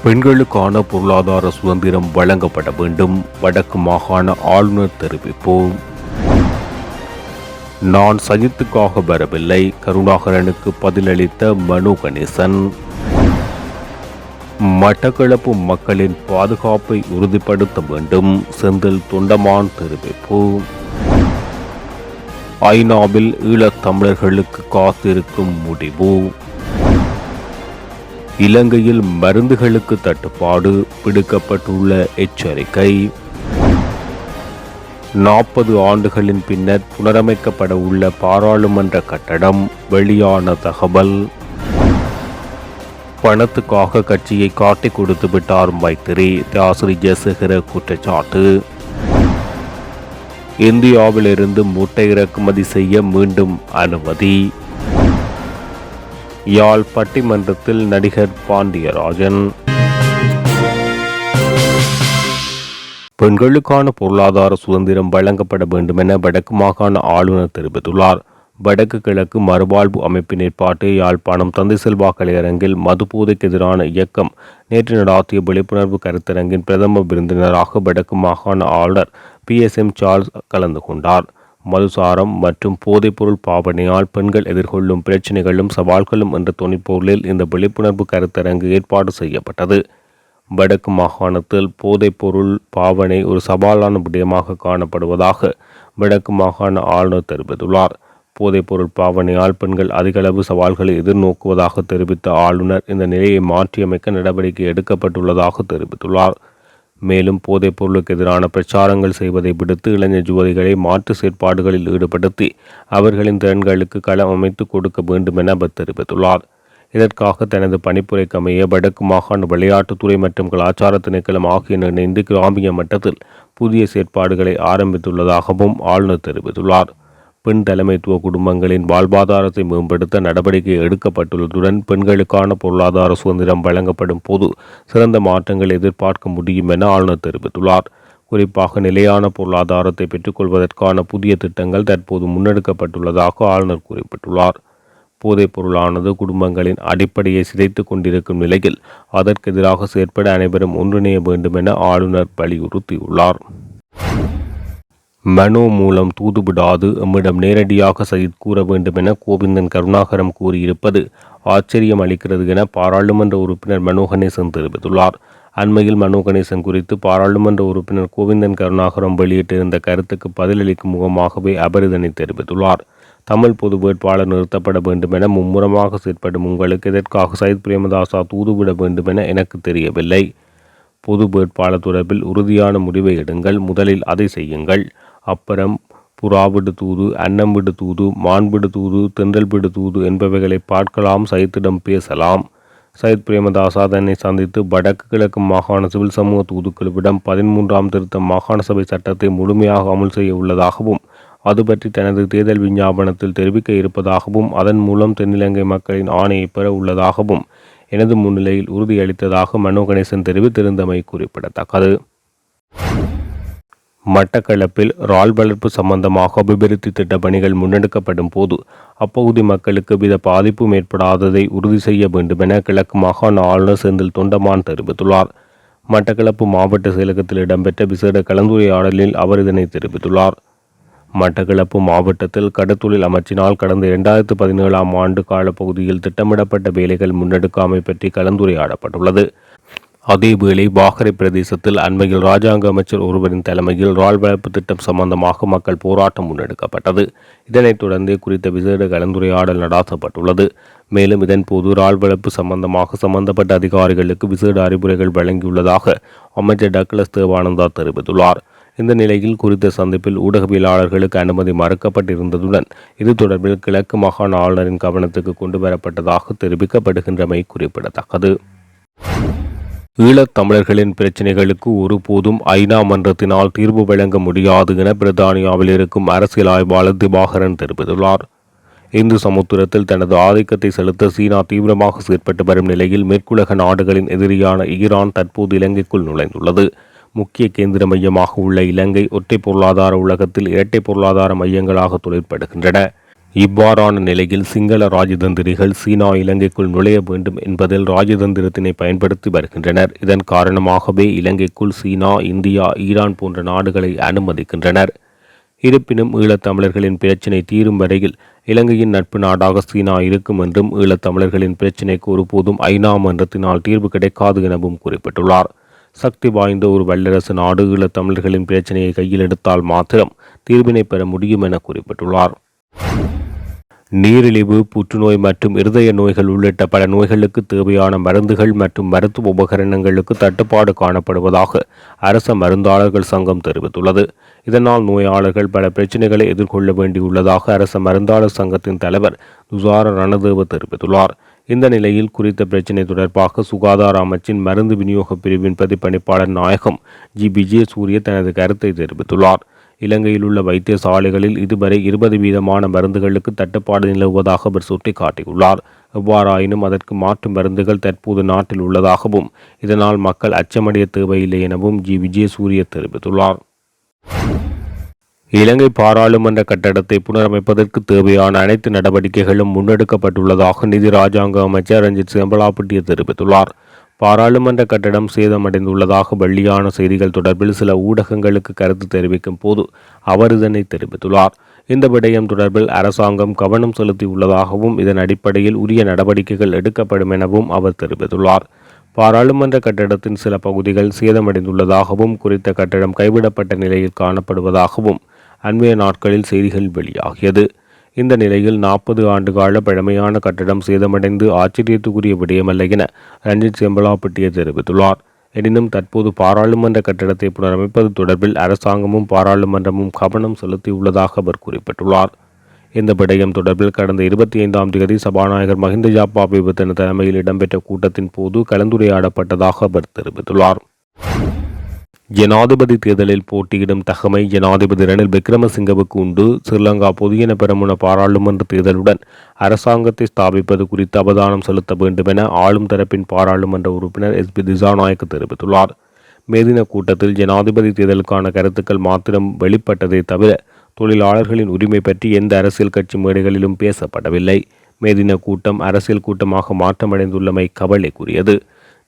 பெண்களுக்கான பொருளாதார சுதந்திரம் வழங்கப்பட வேண்டும். வடக்கு மாகாண ஆளுநர் தெரிவிப்பு. நான் சஜித்துக்காக வரவில்லை, கருணாகரனுக்கு பதிலளித்த மனோ கணேசன். மட்டக்களப்பு மக்களின் பாதுகாப்பை உறுதிப்படுத்த வேண்டும், செந்தில் தொண்டமான் தெரிவிப்பு. ஐநாவில் ஈழத்தமிழர்களுக்கு காத்திருக்கும் முடிவு. இலங்கையில் மருந்துகளுக்கு தட்டுப்பாடு, விடுக்கப்பட்டுள்ள எச்சரிக்கை. 40 ஆண்டுகளின் பின்னர் புனரமைக்கப்பட உள்ள பாராளுமன்ற கட்டடம், வெளியான தகவல். பணத்துக்காக கட்சியை காட்டிக் கொடுத்து விட்டார் மைத்திரி, தியாசிரி ஜெயசேகர குற்றச்சாட்டு. இந்தியாவிலிருந்து முட்டை இறக்குமதி செய்ய மீண்டும் அனுமதி. யாழ் பட்டிமன்றத்தில் நடிகர் பாண்டியராஜன். பெண்களுக்கான பொருளாதார சுதந்திரம் வழங்கப்பட வேண்டும் என வடக்கு மாகாண ஆளுநர் தெரிவித்துள்ளார். வடக்கு கிழக்கு மறுவாழ்வு அமைப்பின் ஏற்பாட்டு யாழ்ப்பாணம் தந்தை செல்வா கலையரங்கில் மதுபோதைக்கு எதிரான இயக்கம் நேற்று நடாத்திய விழிப்புணர்வு கருத்தரங்கின் பிரதம விருந்தினராக வடக்கு மாகாண ஆளுநர் PSM சார்ல்ஸ் கலந்து கொண்டார். மதுசாரம் மற்றும் போதைப்பொருள் பாவனையால் பெண்கள் எதிர்கொள்ளும் பிரச்சினைகளும் சவால்களும் என்ற துணைப்பொருளில் இந்த விழிப்புணர்வு கருத்தரங்கு ஏற்பாடு செய்யப்பட்டது. வடக்கு மாகாணத்தில் போதைப்பொருள் பாவனை ஒரு சவாலான விடயமாக காணப்படுவதாக வடக்கு மாகாண ஆளுநர் தெரிவித்துள்ளார். போதைப்பொருள் பாவனையால் பெண்கள் அதிகளவு சவால்களை எதிர்நோக்குவதாக தெரிவித்த ஆளுநர் இந்த நிலையை மாற்றியமைக்க நடவடிக்கை எடுக்கப்பட்டுள்ளதாக தெரிவித்துள்ளார். மேலும் போதைப் பொருளுக்கு எதிரான பிரச்சாரங்கள் செய்வதை விடுத்து இளைஞர் யுவதிகளை மாற்று செயற்பாடுகளில் ஈடுபடுத்தி அவர்களின் திறன்களுக்கு களம் அமைத்து கொடுக்க வேண்டும் என அவர் தெரிவித்துள்ளார். இதற்காக தனது பணிப்புரைக்கு அமைய வடக்கு மாகாண விளையாட்டுத்துறை மற்றும் கலாச்சார திணைக்களம் ஆகியன இணைந்து கிராமிய மட்டத்தில் புதிய செயற்பாடுகளை ஆரம்பித்துள்ளதாகவும் ஆளுநர் தெரிவித்துள்ளார். பெண் தலைமைத்துவ குடும்பங்களின் வாழ்வாதாரத்தை மேம்படுத்த நடவடிக்கை எடுக்கப்பட்டுள்ளதுடன் பெண்களுக்கான பொருளாதார சுதந்திரம் வழங்கப்படும் போது சிறந்த மாற்றங்களை எதிர்பார்க்க முடியும் என ஆளுநர் தெரிவித்துள்ளார். குறிப்பாக நிலையான பொருளாதாரத்தை பெற்றுக்கொள்வதற்கான புதிய திட்டங்கள் தற்போது முன்னெடுக்கப்பட்டுள்ளதாக ஆளுநர் குறிப்பிட்டுள்ளார். போதைப் பொருளானது குடும்பங்களின் அடிப்படையை சிதைத்து கொண்டிருக்கும் நிலையில் அதற்கு எதிராக செயற்பட அனைவரும் ஒன்றிணைய வேண்டும் என ஆளுநர் வலியுறுத்தியுள்ளார். மனோ மூலம் தூதுவிடாது எம்மிடம் நேரடியாக சஜித் கூற வேண்டும் என கோவிந்தன் கருணாகரம் கூறியிருப்பது ஆச்சரியம் அளிக்கிறது என பாராளுமன்ற உறுப்பினர் மனோ கணேசன் தெரிவித்துள்ளார். அண்மையில் மனோ கணேசன் குறித்து பாராளுமன்ற உறுப்பினர் கோவிந்தன் கருணாகரம் வெளியிட்டிருந்த கருத்துக்கு பதிலளிக்கும் முகமாகவே அவர் இதனை தெரிவித்துள்ளார். தமிழ் பொது வேட்பாளர் நிறுத்தப்பட வேண்டும் என மும்முரமாக செயற்படும் உங்களுக்கு எதற்காக சயித் பிரேமதாசா தூதுவிட வேண்டும் என எனக்கு தெரியவில்லை. பொது வேட்பாளர் தொடர்பில் உறுதியான முடிவை எடுங்கள், முதலில் அதை செய்யுங்கள். அப்புறம் புறாவிடு தூது, அன்னம் விடு தூது, மாண்பிடு தூது, தென்றல் விடு தூது என்பவைகளை பார்க்கலாம், சயித்திடம் பேசலாம். சயித் பிரேமதாசா தன்னை சந்தித்து வடக்கு கிழக்கு மாகாண சிவில் சமூக தூதுக்குழுவிடம் 13ஆம் திருத்த மாகாண சபை சட்டத்தை முழுமையாக அமல் செய்ய உள்ளதாகவும் அது பற்றி தனது தேர்தல் விஞ்ஞாபனத்தில் தெரிவிக்க இருப்பதாகவும் அதன் மூலம் தென்னிலங்கை மக்களின் ஆணையை பெற உள்ளதாகவும் எனது முன்னிலையில் உறுதியளித்ததாக மனோ கணேசன் தெரிவித்திருந்தமை குறிப்பிடத்தக்கது. மட்டக்களப்பில் இறால் வளர்ப்பு சம்பந்தமாக அபிவிருத்தி திட்ட பணிகள் முன்னெடுக்கப்படும் போது அப்பகுதி மக்களுக்கு வித பாதிப்பும் ஏற்படாததை உறுதி செய்ய வேண்டும் என கிழக்கு மாகாண ஆளுநர் செந்தில் தொண்டமான் தெரிவித்துள்ளார். மட்டக்களப்பு மாவட்ட செயலகத்தில் இடம்பெற்ற விசேட கலந்துரையாடலில் அவர் இதனை தெரிவித்துள்ளார். மட்டக்களப்பு மாவட்டத்தில் கடத்தொழில் அமைச்சினால் கடந்த 2017ஆம் ஆண்டு காலப்பகுதியில் திட்டமிடப்பட்ட வேலைகள் முன்னெடுக்காமை பற்றி கலந்துரையாடப்பட்டுள்ளது. அதேவேளை வாகரை பிரதேசத்தில் அண்மையில் இராஜாங்க அமைச்சர் ஒருவரின் தலைமையில் இறால் வளர்ப்பு திட்டம் சம்பந்தமாக மக்கள் போராட்டம் முன்னெடுக்கப்பட்டது. இதனைத் தொடர்ந்து குறித்த விசேட கலந்துரையாடல் நடாத்தப்பட்டுள்ளது. மேலும் இதன்போது இறால் வளர்ப்பு சம்பந்தப்பட்ட அதிகாரிகளுக்கு விசேட அறிவுரைகள் வழங்கியுள்ளதாக அமைச்சர் டக்ளஸ் தேவானந்தா தெரிவித்துள்ளார். இந்த நிலையில் குறித்த சந்திப்பில் ஊடகவியலாளர்களுக்கு அனுமதி மறுக்கப்பட்டிருந்ததுடன் இது தொடர்பில் கிழக்கு மாகாண ஆளுநரின் கவனத்துக்கு கொண்டு வரப்பட்டதாக தெரிவிக்கப்படுகின்றமை குறிப்பிடத்தக்கது. ஈழத்தமிழர்களின் பிரச்சினைகளுக்கு ஒருபோதும் ஐநா மன்றத்தினால் தீர்வு வழங்க முடியாது என பிரித்தானியாவில் இருக்கும் அரசியல் ஆய்வாளர் திவாகரன் தெரிவித்துள்ளார். இந்து சமுத்திரத்தில் தனது ஆதிக்கத்தை செலுத்த சீனா தீவிரமாக செயற்பட்டு வரும் நிலையில் மேற்குலக நாடுகளின் எதிரியான ஈரான் தற்போது இலங்கைக்குள் நுழைந்துள்ளது. முக்கிய கேந்திர மையமாக உள்ள இலங்கை ஒற்றை பொருளாதார உலகத்தில் இரட்டை பொருளாதார மையங்களாக தொழிற்படுகின்றன. இவ்வாறான நிலையில் சிங்கள ராஜதந்திரிகள் சீனா இலங்கைக்குள் நுழைய வேண்டும் என்பதில் ராஜதந்திரத்தினை பயன்படுத்தி வருகின்றனர். இதன் காரணமாகவே இலங்கைக்குள் சீனா, இந்தியா, ஈரான் போன்ற நாடுகளை அனுமதிக்கின்றனர். இருப்பினும் ஈழத்தமிழர்களின் பிரச்சினை தீரும் வரையில் இலங்கையின் நட்பு நாடாக சீனா இருக்கும் என்றும் ஈழத்தமிழர்களின் பிரச்சினைக்கு ஒருபோதும் ஐநா மன்றத்தினால் தீர்வு கிடைக்காது எனவும் குறிப்பிட்டுள்ளார். சக்தி வாய்ந்த ஒரு வல்லரசு நாடு ஈழத்தமிழர்களின் பிரச்சினையை கையில் எடுத்தால் மாத்திரம் தீர்வினை பெற முடியும் என குறிப்பிட்டுள்ளார். நீரிழிவு, புற்றுநோய் மற்றும் இருதய நோய்கள் உள்ளிட்ட பல நோய்களுக்கு தேவையான மருந்துகள் மற்றும் மருத்துவ உபகரணங்களுக்கு தட்டுப்பாடு காணப்படுவதாக அரச மருந்தாளர்கள் சங்கம் தெரிவித்துள்ளது. இதனால் நோயாளர்கள் பல பிரச்சினைகளை எதிர்கொள்ள வேண்டியுள்ளதாக அரச மருந்தாளர் சங்கத்தின் தலைவர் துஷார ரணதேவ தெரிவித்துள்ளார். இந்த நிலையில் குறித்த பிரச்சினை தொடர்பாக சுகாதார அமைச்சின் மருந்து விநியோக பிரிவின் பிரதிபலிப்பாளர் நாயகம் ஜி. விஜயசூரிய தனது கருத்தை தெரிவித்துள்ளார். இலங்கையில் உள்ள வைத்தியசாலைகளில் இதுவரை 20% மருந்துகளுக்கு தட்டுப்பாடு நிலவுவதாக அவர் சுட்டிக்காட்டியுள்ளார். எவ்வாறாயினும் அதற்கு மாற்று மருந்துகள் தற்போது நாட்டில் உள்ளதாகவும் இதனால் மக்கள் அச்சமடைய தேவையில்லை எனவும் ஜி. விஜயசூரிய தெரிவித்துள்ளார். இலங்கை பாராளுமன்ற கட்டடத்தை புனரமைப்பதற்கு தேவையான அனைத்து நடவடிக்கைகளும் முன்னெடுக்கப்பட்டுள்ளதாக நிதி ராஜாங்க அமைச்சர் ரஞ்சித் சிம்பலாபட்டிய தெரிவித்துள்ளார். பாராளுமன்ற கட்டடம் சேதமடைந்துள்ளதாக வெளியான செய்திகள் தொடர்பில் சில ஊடகங்களுக்கு கருத்து தெரிவிக்கும் போது அவர் இதனை தெரிவித்துள்ளார். இந்த விடயம் தொடர்பில் அரசாங்கம் கவனம் செலுத்தியுள்ளதாகவும் இதன் அடிப்படையில் உரிய நடவடிக்கைகள் எடுக்கப்படும் எனவும் அவர் தெரிவித்துள்ளார். பாராளுமன்ற கட்டடத்தின் சில பகுதிகள் சேதமடைந்துள்ளதாகவும் குறித்த கட்டடம் கைவிடப்பட்ட நிலையில் காணப்படுவதாகவும் அண்மைய நாட்களில் செய்திகள் வெளியாகியது. இந்த நிலையில் 40 ஆண்டுகால பழமையான கட்டடம் சேதமடைந்து ஆச்சரியத்துக்குரிய விடயமல்ல என ரஞ்சித் செம்பலாப்பட்டிய தெரிவித்துள்ளார். எனினும் தற்போது பாராளுமன்ற கட்டடத்தை புனரமைப்பது தொடர்பில் அரசாங்கமும் பாராளுமன்றமும் கவனம் செலுத்தியுள்ளதாக அவர் குறிப்பிட்டுள்ளார். இந்த விடயம் தொடர்பில் கடந்த 25ஆம் தேதி சபாநாயகர் மஹிந்த ஜாப்பாபிபத்தன தலைமையில் இடம்பெற்ற கூட்டத்தின் போது கலந்துரையாடப்பட்டதாக அவர் தெரிவித்துள்ளார். ஜனாதிபதி தேர்தலில் போட்டியிடும் தகமை ஜனாதிபதி ரணில் விக்ரமசிங்கவுக்கு உண்டு. ஸ்ரீலங்கா பொதுஜன பெரமுன பாராளுமன்ற தேர்தலுடன் அரசாங்கத்தை ஸ்தாபிப்பது குறித்து அவதானம் செலுத்த வேண்டும் என ஆளும் தரப்பின் பாராளுமன்ற உறுப்பினர் எஸ்.பி. திசாநாயக்க தெரிவித்துள்ளார். மேதின கூட்டத்தில் ஜனாதிபதி தேர்தலுக்கான கருத்துக்கள் மாத்திரம் வெளிப்பட்டதை தவிர தொழிலாளர்களின் உரிமை பற்றி எந்த அரசியல் கட்சி மேடைகளிலும் பேசப்படவில்லை. மேதின கூட்டம் அரசியல் கூட்டமாக மாற்றமடைந்துள்ளமை கவலைக்குரியது.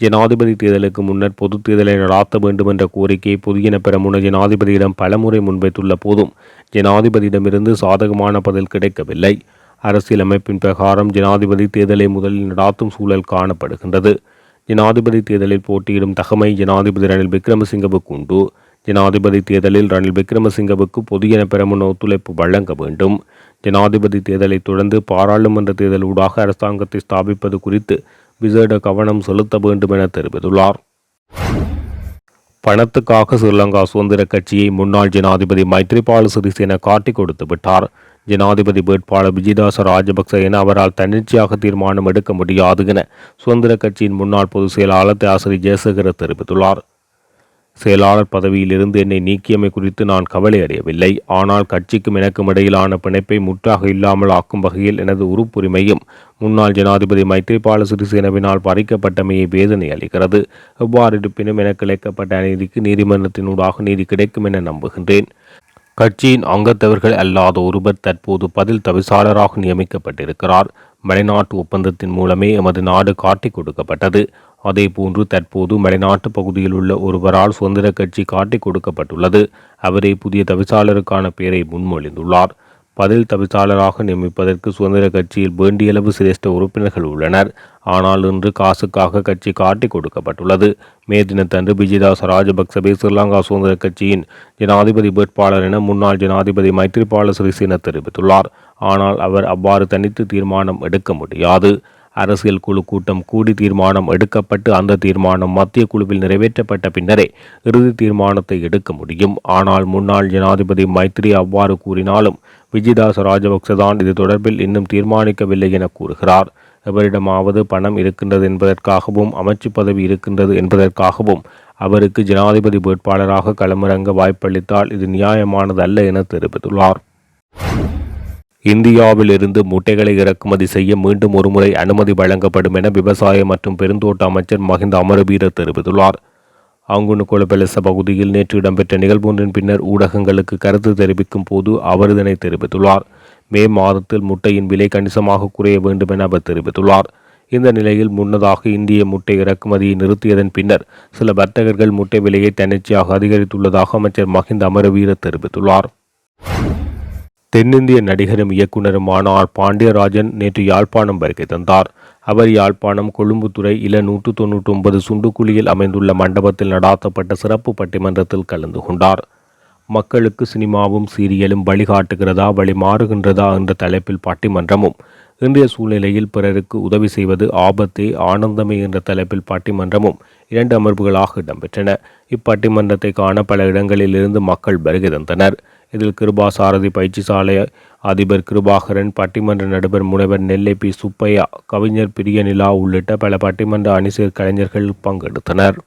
ஜனாதிபதி தேர்தலுக்கு முன்னர் பொது தேர்தலை நடாத்த வேண்டும் என்ற கோரிக்கையை பொதுஜன பெரமுன ஜனாதிபதியிடம் பலமுறை முன்வைத்துள்ள போதும் ஜனாதிபதியிடமிருந்து சாதகமான பதில் கிடைக்கவில்லை. அரசியலமைப்பின் பிரகாரம் ஜனாதிபதி தேர்தலை முதலில் நடாத்தும் சூழல் காணப்படுகின்றது. ஜனாதிபதி தேர்தலில் போட்டியிடும் தகமை ஜனாதிபதி ரணில் விக்ரமசிங்கவுக்கு உண்டு. ஜனாதிபதி தேர்தலில் ரணில் விக்ரமசிங்கவுக்கு பொதுஜன பெரமுன ஒத்துழைப்பு வழங்க வேண்டும். ஜனாதிபதி தேர்தலை தொடர்ந்து பாராளுமன்ற தேர்தல் ஊடாக அரசாங்கத்தை ஸ்தாபிப்பது குறித்து விசேட கவனம் செலுத்த வேண்டும் என தெரிவித்துள்ளார். பணத்துக்காக ஸ்ரீலங்கா சுதந்திர கட்சியை முன்னாள் ஜனாதிபதி மைத்ரிபால சிறிசேன காட்டிக் கொடுத்து விட்டார். ஜனாதிபதி வேட்பாளர் விஜயதாச ராஜபக்ச என அவரால் தன்னிச்சையாக தீர்மானம் எடுக்க முடியாது என சுதந்திர கட்சியின் முன்னாள் பொதுச் செயலாளர் தியாசரி ஜெயசேகர தெரிவித்துள்ளார். செயலாளர் பதவியிலிருந்து என்னை நீக்கியமை குறித்து நான் கவலை அடையவில்லை. ஆனால் கட்சிக்கும் எனக்கும் இடையிலான பிணைப்பை முற்றாக இல்லாமல் ஆக்கும் வகையில் எனது உறுப்புரிமையும் முன்னாள் ஜனாதிபதி மைத்ரிபால சிறிசேனவினால் பறிக்கப்பட்டமையை வேதனை அளிக்கிறது. எவ்வாறு இருப்பினும் எனக்கு இழைக்கப்பட்ட அநீதிக்கு நீதிமன்றத்தினூடாக நீதி கிடைக்கும் என நம்புகின்றேன். கட்சியின் அங்கத்தவர்கள் அல்லாத ஒருவர் தற்போது பதில் தவிசாளராக நியமிக்கப்பட்டிருக்கிறார். மலைநாட்டு ஒப்பந்தத்தின் மூலமே எமது நாடு காட்டிக் கொடுக்கப்பட்டது. அதேபோன்று தற்போது மலைநாட்டு பகுதியில் உள்ள ஒருவரால் சுதந்திர கட்சி காட்டிக் கொடுக்கப்பட்டுள்ளது. அவரே புதிய தவிசாளருக்கான பெயரை முன்மொழிந்துள்ளார். பதில் தவிசாளராக நியமிப்பதற்கு சுதந்திர கட்சியில் வேண்டியளவு சிரேஷ்ட உறுப்பினர்கள் உள்ளனர். ஆனால் இன்று காசுக்காக கட்சி காட்டிக் கொடுக்கப்பட்டுள்ளது. மே தினத்தன்று விஜயதாச ராஜபக்சவே ஸ்ரீலங்கா சுதந்திர கட்சியின் ஜனாதிபதி வேட்பாளர் என முன்னாள் ஜனாதிபதி மைத்ரிபால சிறிசேன தெரிவித்துள்ளார். ஆனால் அவர் அவ்வாறு தனித்து தீர்மானம் எடுக்க முடியாது. அரசியல் குழு கூட்டம் கூடி தீர்மானம் எடுக்கப்பட்டு அந்த தீர்மானம் மத்திய குழுவில் நிறைவேற்றப்பட்ட பின்னரே இறுதி தீர்மானத்தை எடுக்க முடியும். ஆனால் முன்னாள் ஜனாதிபதி மைத்ரி அவ்வாறு கூறினாலும் விஜயதாச ராஜபக்சதான் இது தொடர்பில் இன்னும் தீர்மானிக்கவில்லை என கூறுகிறார். எவரிடமாவது பணம் இருக்கின்றது என்பதற்காகவும் அமைச்சு பதவி இருக்கின்றது என்பதற்காகவும் அவருக்கு ஜனாதிபதி வேட்பாளராக களமிறங்க வாய்ப்பளித்தால் இது நியாயமானது அல்ல என தெரிவித்துள்ளார். இந்தியாவில் இருந்து முட்டைகளை இறக்குமதி செய்ய மீண்டும் ஒருமுறை அனுமதி வழங்கப்படும் என விவசாய மற்றும் பெருந்தோட்ட அமைச்சர் மஹிந்த அமரவீர தெரிவித்துள்ளார். அங்குனுகொல பெலச பகுதியில் நேற்று இடம்பெற்ற நிகழ்வொன்றின் பின்னர் ஊடகங்களுக்கு கருத்து தெரிவிக்கும் போது அவர் இதனை தெரிவித்துள்ளார். மே மாதத்தில் முட்டையின் விலை கணிசமாக குறைய வேண்டும் என அவர் தெரிவித்துள்ளார். இந்த நிலையில் முன்னதாக இந்திய முட்டை இறக்குமதியை நிறுத்தியதன் பின்னர் சில வர்த்தகர்கள் முட்டை விலையை தன்னிச்சையாக அதிகரித்துள்ளதாக அமைச்சர் மஹிந்த அமரவீர தெரிவித்துள்ளார். தென்னிந்திய நடிகரும் இயக்குனருமான ஆர் பாண்டியராஜன் நேற்று யாழ்ப்பாணம் வருகை தந்தார். அவர் யாழ்ப்பாணம் கொழும்புத்துறை இல 199 சுண்டுக்குழியில் அமைந்துள்ள மண்டபத்தில் நடாத்தப்பட்ட சிறப்பு பட்டிமன்றத்தில் கலந்து கொண்டார். மக்களுக்கு சினிமாவும் சீரியலும் வழிகாட்டுகிறதா வழி மாறுகின்றதா என்ற தலைப்பில் பட்டிமன்றமும், இன்றைய சூழ்நிலையில் பிறருக்கு உதவி செய்வது ஆபத்தே ஆனந்தமே என்ற தலைப்பில் பட்டிமன்றமும் 2 அமர்வுகளாக இடம்பெற்றன. இப்பட்டிமன்றத்தை காண பல இடங்களில் இருந்து மக்கள் வருகை தந்தனர். இதில் கிருபா சாரதி பயிற்சிசாலை அதிபர் கிருபாகரன், பட்டிமன்ற நடுவர் முனைவர் நெல்லை பி சுப்பையா, கவிஞர் பிரியநிலா உள்ளிட்ட பல பட்டிமன்ற அணிசேர் கலைஞர்கள் பங்கெடுத்தனர்.